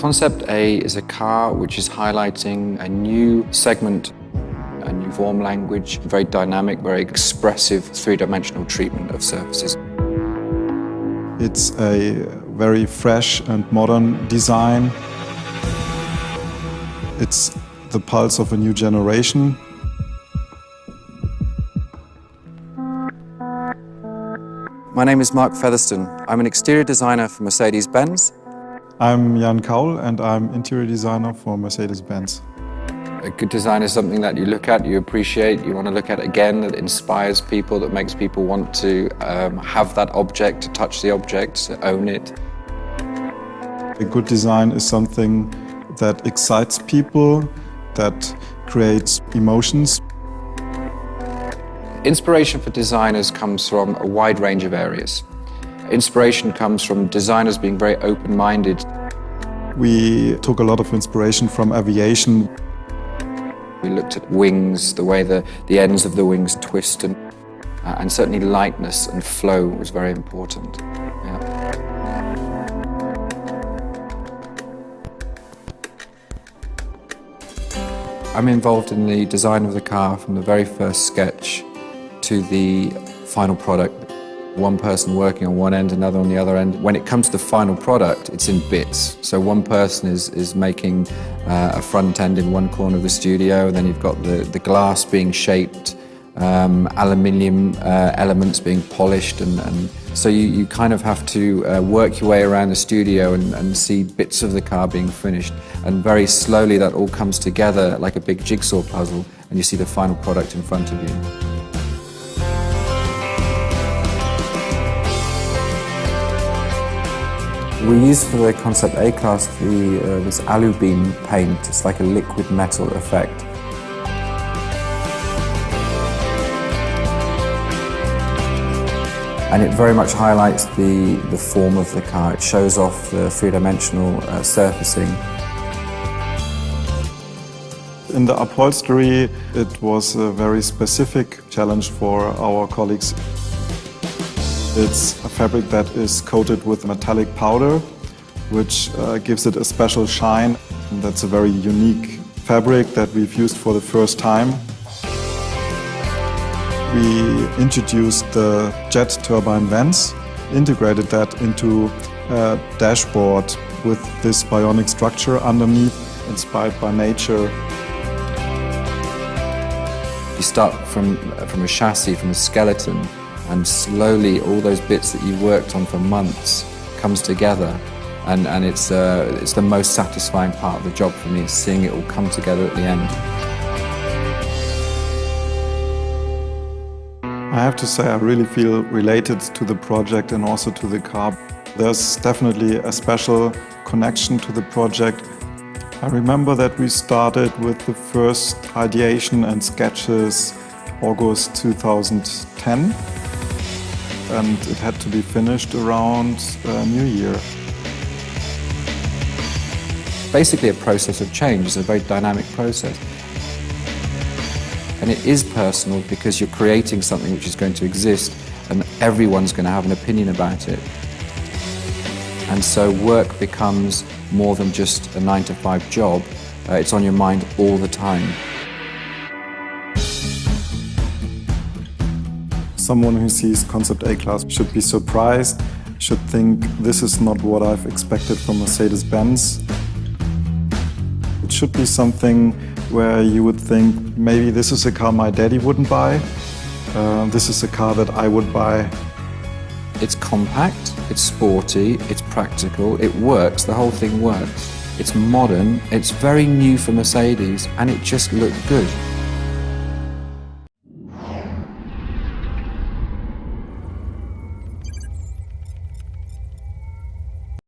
Concept A is a car which is highlighting a new segment, a new form language, very dynamic, very expressive three-dimensional treatment of surfaces. It's a very fresh and modern design. It's the pulse of a new generation. My name is Mark Featherstone. I'm an exterior designer for Mercedes-Benz. I'm Jan Kaul and I'm interior designer for Mercedes-Benz. A good design is something that you look at, you appreciate, you want to look at again, that inspires people, that makes people want to have that object, to touch the object, to own it. A good design is something that excites people, that creates emotions. Inspiration for designers comes from a wide range of areas. Inspiration comes from designers being very open-minded. We took a lot of inspiration from aviation. We looked at wings, the way the ends of the wings twist, and certainly lightness and flow was very important. Yeah. I'm involved in the design of the car from the very first sketch to the final product. One person working on one end, another on the other end. When it comes to the final product, it's in bits. So one person is making a front end in one corner of the studio, and then you've got the glass being shaped, aluminium elements being polished, and so you kind of have to work your way around the studio and see bits of the car being finished. And very slowly that all comes together like a big jigsaw puzzle, and you see the final product in front of you. We use for the Concept A class this alu beam paint. It's like a liquid metal effect. And it very much highlights the form of the car. It shows off the three-dimensional surfacing. In the upholstery, it was a very specific challenge for our colleagues. It's a fabric that is coated with metallic powder, which gives it a special shine. And that's a very unique fabric that we've used for the first time. We introduced the jet turbine vents, integrated that into a dashboard with this bionic structure underneath, inspired by nature. You start from a chassis, from a skeleton, and slowly all those bits that you've worked on for months comes together, and it's the most satisfying part of the job for me, is seeing it all come together at the end. I have to say I really feel related to the project and also to the car. There's definitely a special connection to the project. I remember that we started with the first ideation and sketches August 2010. And it had to be finished around New Year. Basically a process of change. It's a very dynamic process. And it is personal because you're creating something which is going to exist and everyone's going to have an opinion about it. And so work becomes more than just a 9-to-5 job. It's on your mind all the time. Someone who sees Concept A class should be surprised, should think this is not what I've expected from Mercedes-Benz. It should be something where you would think, maybe this is a car my daddy wouldn't buy. This is a car that I would buy. It's compact, it's sporty, it's practical, it works, the whole thing works. It's modern, it's very new for Mercedes, and it just looked good.